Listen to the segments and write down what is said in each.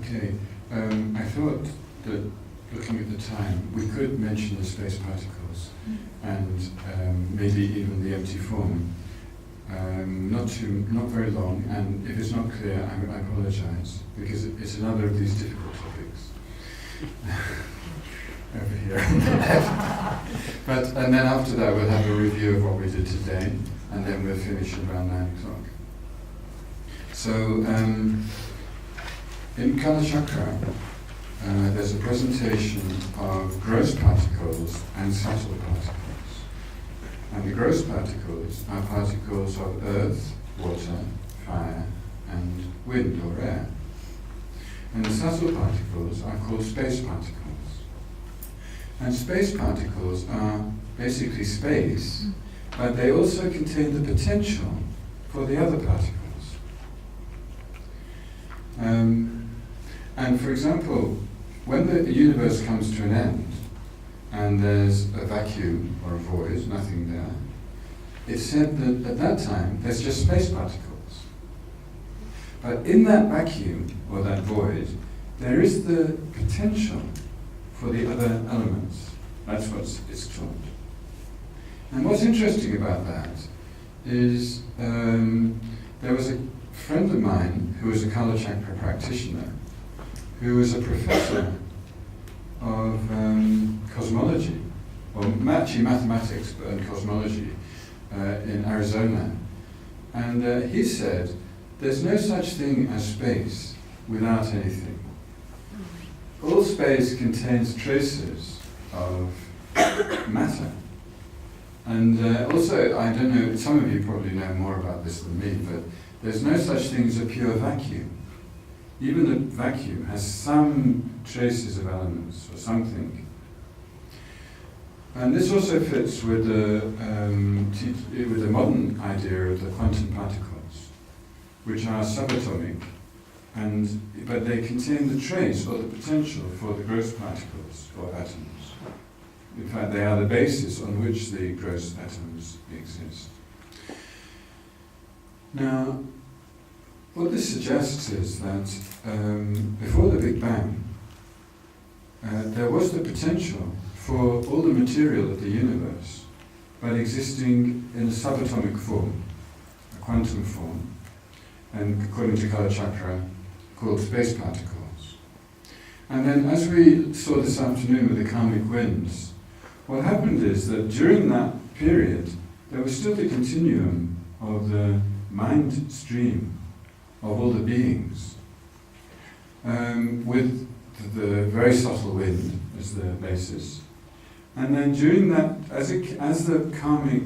Okay, I thought that looking at the time, we could mention the space particles and maybe even the empty form. Not very long, and if it's not clear, I apologize, because it's another of these difficult topics. Over here on the left. And then after that we'll have a review of what we did today, and then we'll finish around 9 o'clock. So, in Kalachakra, there's a presentation of gross particles and subtle particles. And the gross particles are particles of earth, water, fire, and wind or air. And the subtle particles are called space particles. And space particles are basically space, but they also contain the potential for the other particles. And for example, when the universe comes to an end, and there's a vacuum or a void, nothing there, it's said that at that time there's just space particles. But in that vacuum, or that void, there is the potential for the other elements. That's what it's taught. And what's interesting about that is there was a friend of mine who was a Kalachakra practitioner, who was a professor of cosmology, or actually mathematics and cosmology in Arizona. And he said, there's no such thing as space without anything. All space contains traces of matter. And also, I don't know, some of you probably know more about this than me, but there's no such thing as a pure vacuum. Even a vacuum has some traces of elements or something. And this also fits with the modern idea of the quantum particles, which are subatomic, but they contain the trace or the potential for the gross particles or atoms. In fact, they are the basis on which the gross atoms exist. Now, what this suggests is that before the Big Bang, there was the potential for all the material of the universe, but existing in a subatomic form, a quantum form, and according to Kalachakra, called space particles. And then, as we saw this afternoon with the karmic winds, what happened is that during that period, there was still the continuum of the mind stream of all the beings, with the very subtle wind as the basis. And then during that, as the karmic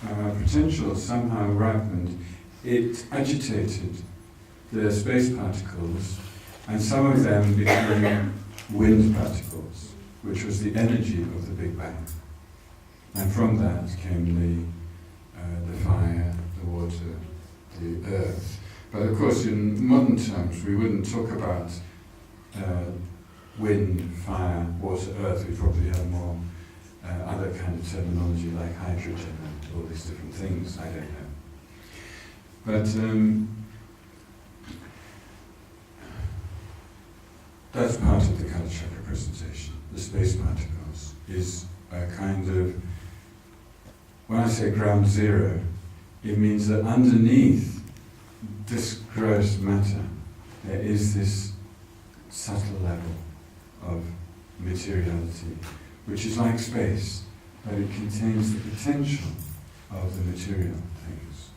potential somehow ripened, it agitated the space particles, and some of them became wind particles, which was the energy of the Big Bang. And from that came the fire, the water, the earth. But of course, in modern terms, we wouldn't talk about wind, fire, water, earth. We probably have more other kind of terminology like hydrogen and all these different things. I don't know. But that's part of the Kalachakra presentation. The space particles is a kind of, when I say ground zero, it means that underneath this gross matter, there is this subtle level of materiality, which is like space, but it contains the potential of the material things,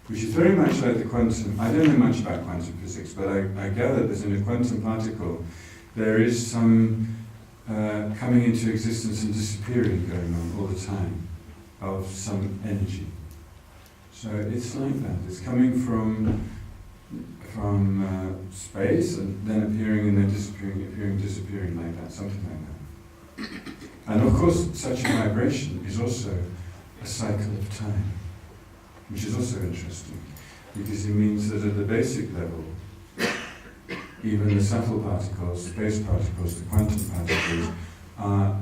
which is very much like the quantum. I don't know much about quantum physics, but I gather that in a quantum particle, there is some coming into existence and disappearing going on all the time of some energy. So it's like that. It's coming from space and then appearing and then disappearing, appearing, disappearing, like that, something like that. And of course, such a vibration is also a cycle of time, which is also interesting, because it means that at the basic level, even the subtle particles, space particles, the quantum particles, are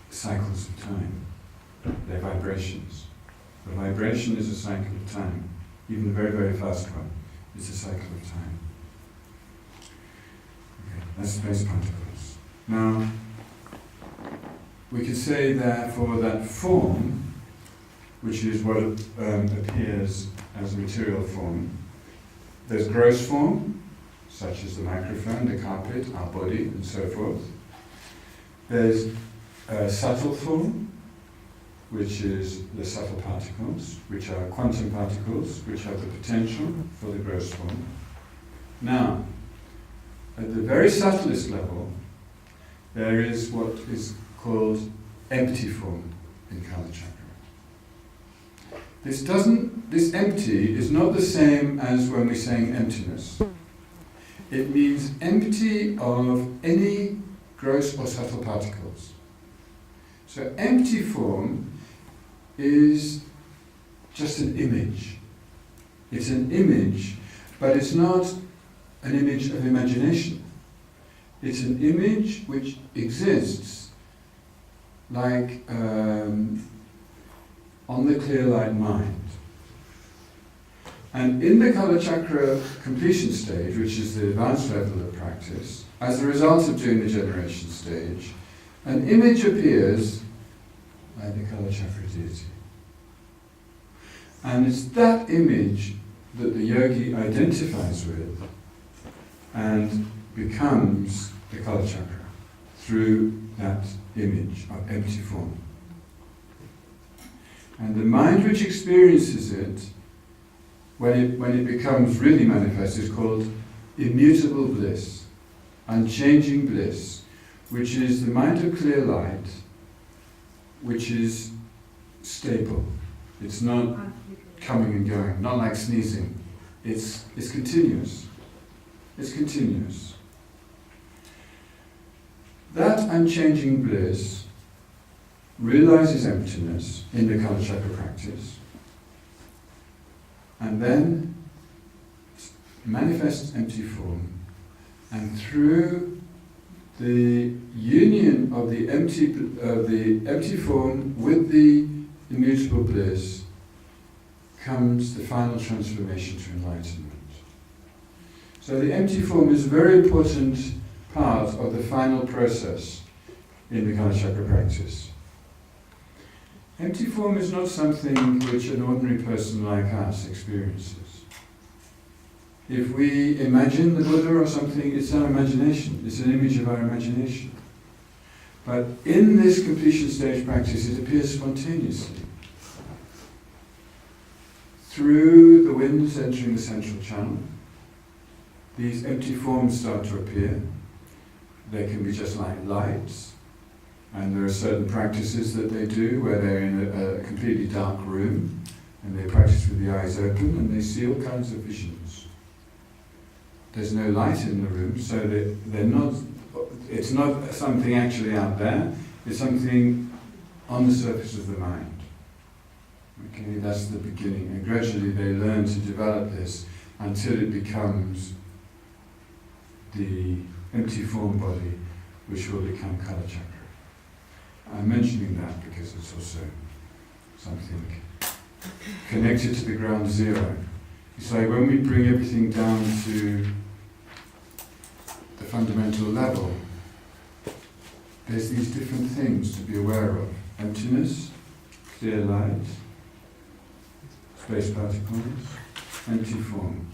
cycles of time. They're vibrations. The vibration is a cycle of time. Even the very, very fast one is a cycle of time. as space particles. Now, we could say that for that form, which is what appears as a material form, there's gross form, such as the microphone, the carpet, our body, and so forth. There's subtle form, which is the subtle particles, which are quantum particles, which have the potential for the gross form. Now, at the very subtlest level, there is what is called empty form in Kalachakra. This empty is not the same as when we're saying emptiness. It means empty of any gross or subtle particles. So empty form is just an image. It's an image, but it's not an image of imagination. It's an image which exists like on the clear light mind. And in the Kalachakra completion stage, which is the advanced level of practice, as a result of doing the generation stage, an image appears like the Kalachakra deity. And it's that image that the yogi identifies with and becomes the Kalachakra through that image of empty form. And the mind which experiences it, when it becomes really manifest, is called immutable bliss, unchanging bliss, which is the mind of clear light, which is stable. It's not coming and going, not like sneezing. It's continuous. It's continuous. That unchanging bliss realizes emptiness in the Kalachakra practice, and then manifests empty form, and through the union of the empty form with the immutable bliss comes the final transformation to enlightenment. So the empty form is a very important part of the final process in the Kalachakra practice. Empty form is not something which an ordinary person like us experiences. If we imagine the Buddha or something, it's our imagination, it's an image of our imagination. But in this completion stage practice, it appears spontaneously. Through the winds entering the central channel, these empty forms start to appear. They can be just like lights, and there are certain practices that they do where they're in a completely dark room, and they practice with the eyes open, and they see all kinds of visions. There's no light in the room, so they're not. It's not something actually out there. It's something on the surface of the mind. Okay, that's the beginning, and gradually they learn to develop this until it becomes the empty form body, which will become Kalachakra. I'm mentioning that because it's also something connected to the ground zero. It's like when we bring everything down to the fundamental level, there's these different things to be aware of. Emptiness, clear light, space particles, empty form.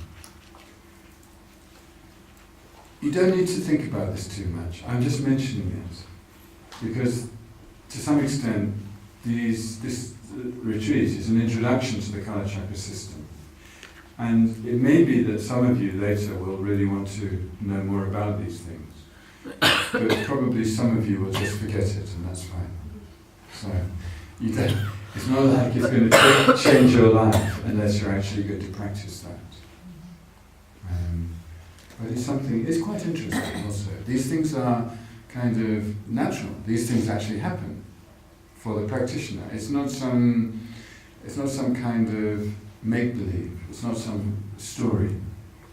You don't need to think about this too much. I'm just mentioning it because to some extent this retreat is an introduction to the Kalachakra system. And it may be that some of you later will really want to know more about these things. But probably some of you will just forget it, and that's fine. So you don't, it's not like it's going to change your life unless you're actually going to practice that. But it's something, it's quite interesting also. These things are kind of natural. These things actually happen for the practitioner. It's not some kind of make-believe. It's not some story.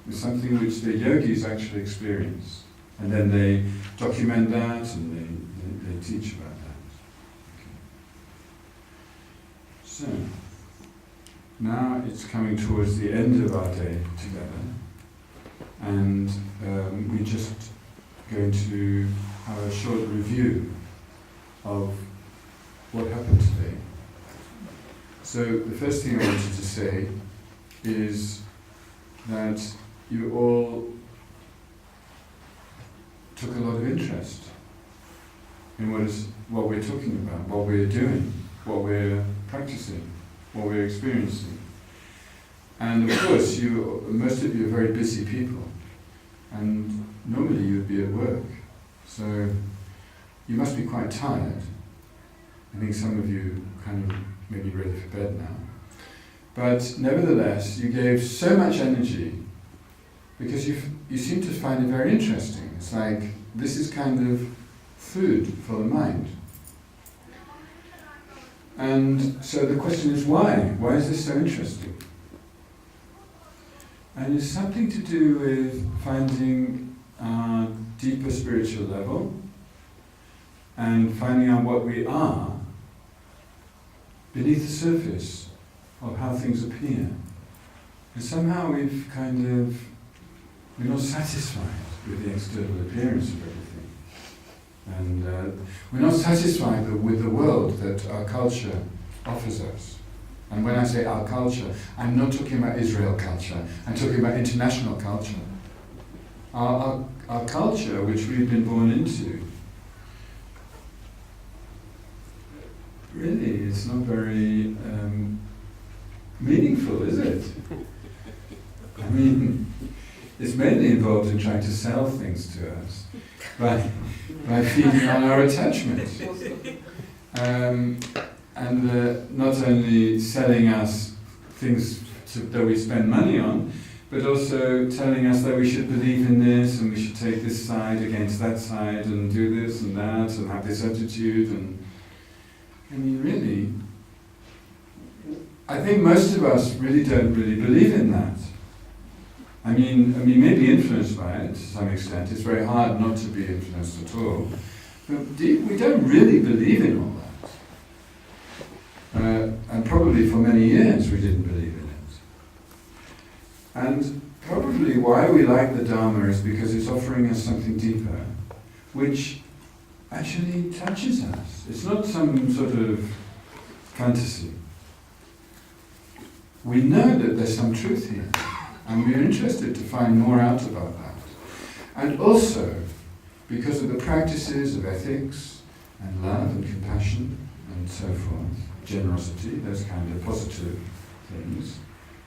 It's something which the yogis actually experience. And then they document that and they teach about that. Okay. So, now it's coming towards the end of our day together. And we're just going to have a short review of what happened today. So the first thing I wanted to say is that you all took a lot of interest in what we're talking about, what we're doing, what we're practicing, what we're experiencing. And of course, most of you are very busy people, and normally you'd be at work, so you must be quite tired. I think some of you kind of maybe ready for bed now. But nevertheless, you gave so much energy because you seem to find it very interesting. It's like, this is kind of food for the mind. And so the question is why? Why is this so interesting? And it's something to do with finding our deeper spiritual level and finding out what we are beneath the surface of how things appear. And somehow we're not satisfied with the external appearance of everything. And we're not satisfied with the world that our culture offers us. And when I say our culture, I'm not talking about Israel culture, I'm talking about international culture. Our culture, which we've been born into, really it's not very meaningful, is it? I mean, it's mainly involved in trying to sell things to us by feeding on our attachment. And not only selling us things that we spend money on, but also telling us that we should believe in this and we should take this side against that side and do this and that and have this attitude. And I mean, really, I think most of us really don't really believe in that. I mean, we may be influenced by it to some extent. It's very hard not to be influenced at all. But we don't really believe in all that. And probably for many years we didn't believe in it. And probably why we like the Dharma is because it's offering us something deeper, which actually touches us. It's not some sort of fantasy. We know that there's some truth here, and we're interested to find more out about that. And also, because of the practices of ethics and love and compassion and so forth, generosity, those kind of positive things,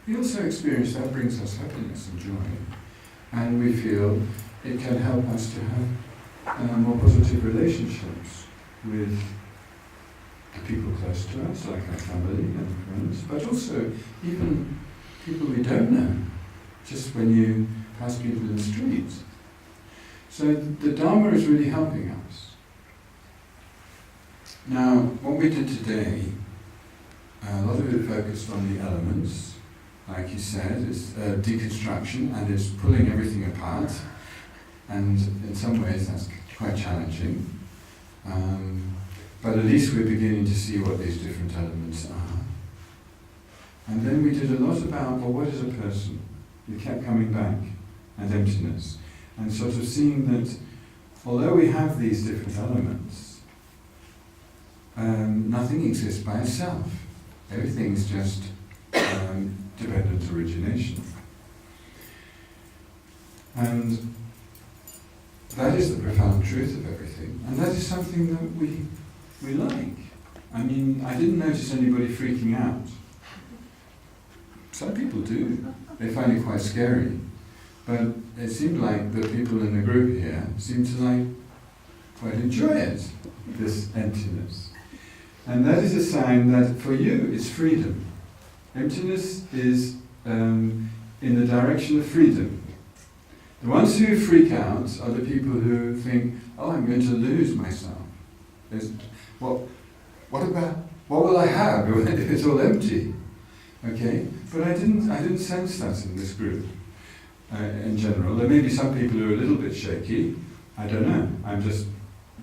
we also experience that brings us happiness and joy. And we feel it can help us to have more positive relationships with the people close to us, like our family and friends, but also even people we don't know, just when you pass people in the street. So the Dharma is really helping us. Now, what we did today, a lot of it focused on the elements, like you said, it's deconstruction, and it's pulling everything apart, and in some ways that's quite challenging. But at least we're beginning to see what these different elements are. And then we did a lot about, well, what is a person? We kept coming back, and emptiness, and sort of seeing that although we have these different elements, nothing exists by itself. Everything is just dependent origination. And that is the profound truth of everything, and that is something that we like. I mean, I didn't notice anybody freaking out. Some people do. They find it quite scary. But it seemed like the people in the group here seemed to quite enjoy it, this emptiness. And that is a sign that for you it's freedom. Emptiness is in the direction of freedom. The ones who freak out are the people who think, oh, I'm going to lose myself. What will I have if it's all empty? Okay, but I didn't sense that in this group. In general, there may be some people who are a little bit shaky. I don't know. I'm just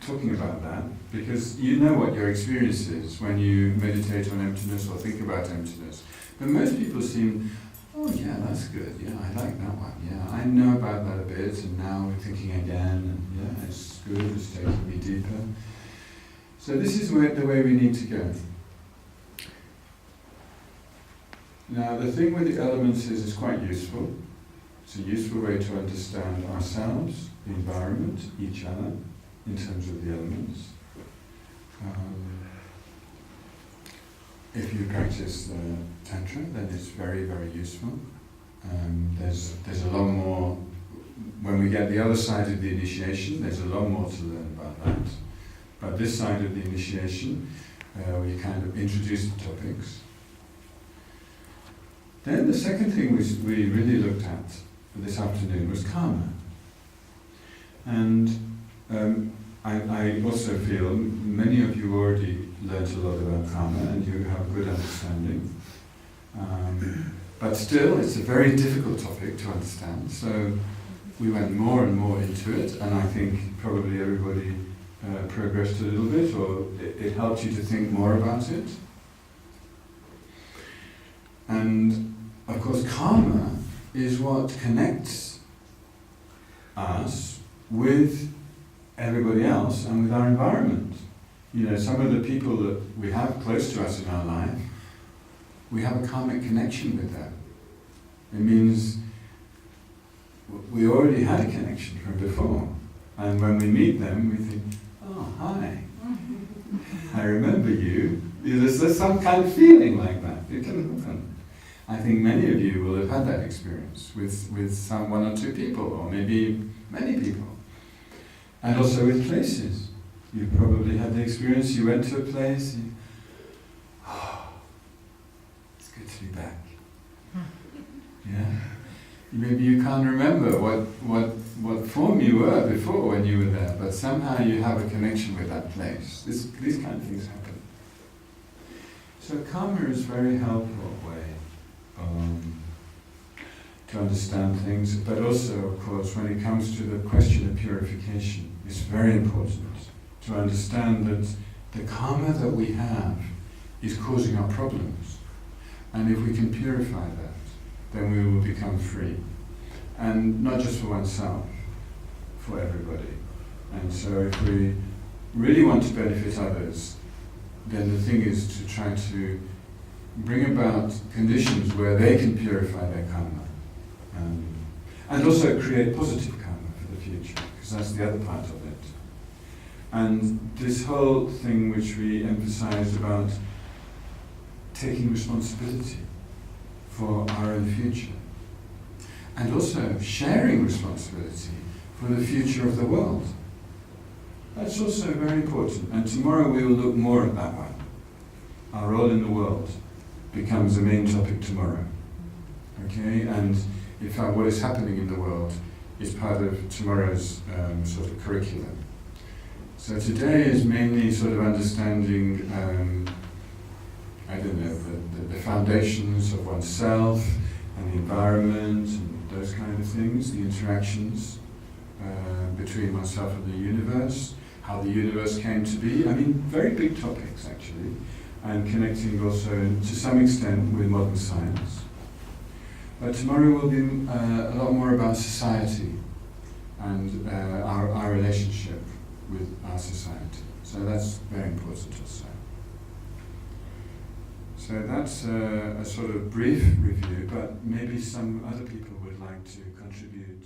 talking about that because you know what your experience is when you meditate on emptiness or think about emptiness. But most people seem, oh yeah, that's good, yeah, I like that one, yeah, I know about that a bit, and now we're thinking again, and yeah, it's good, it's taking me deeper. So this is the way we need to go. Now the thing with the elements is it's quite useful. It's a useful way to understand ourselves, the environment, each other, in terms of the elements. If you practice the Tantra, then it's very, very useful. There's a lot more, when we get the other side of the initiation, there's a lot more to learn about that. But this side of the initiation, we kind of introduce the topics. Then the second thing we really looked at this afternoon was karma. And I also feel many of you already learnt a lot about karma and you have a good understanding. But still, it's a very difficult topic to understand, so we went more and more into it, and I think probably everybody progressed a little bit, or it helped you to think more about it. And of course, karma is what connects us with everybody else and with our environment. You know, some of the people that we have close to us in our life, we have a karmic connection with them. It means we already had a connection from before. And when we meet them, we think, oh, hi, I remember you. There's some kind of feeling like that. It can happen. I think many of you will have had that experience with some one or two people, or maybe many people. And also with places. You've probably had the experience, you went to a place, it's good to be back. Yeah. Maybe you can't remember what form you were before when you were there, but somehow you have a connection with that place. These kind of things happen. So karma is a very helpful way to understand things, but also, of course, when it comes to the question of purification, it's very important to understand that the karma that we have is causing our problems. And if we can purify that, then we will become free. And not just for oneself, for everybody. And so if we really want to benefit others, then the thing is to try to bring about conditions where they can purify their karma. And also create positive karma for the future, because that's the other part of it. And this whole thing which we emphasize about taking responsibility for our own future, and also sharing responsibility for the future of the world. That's also very important, and tomorrow we will look more at that one. Our role in the world becomes the main topic tomorrow. Okay, and in fact what is happening in the world is part of tomorrow's sort of curriculum. So today is mainly sort of understanding, I don't know, the foundations of oneself and the environment and those kind of things, the interactions between oneself and the universe, how the universe came to be. I mean, very big topics actually, and connecting also to some extent with modern science. But tomorrow will be a lot more about society and our relationship with our society. So that's very important also. So that's a sort of brief review, but maybe some other people would like to contribute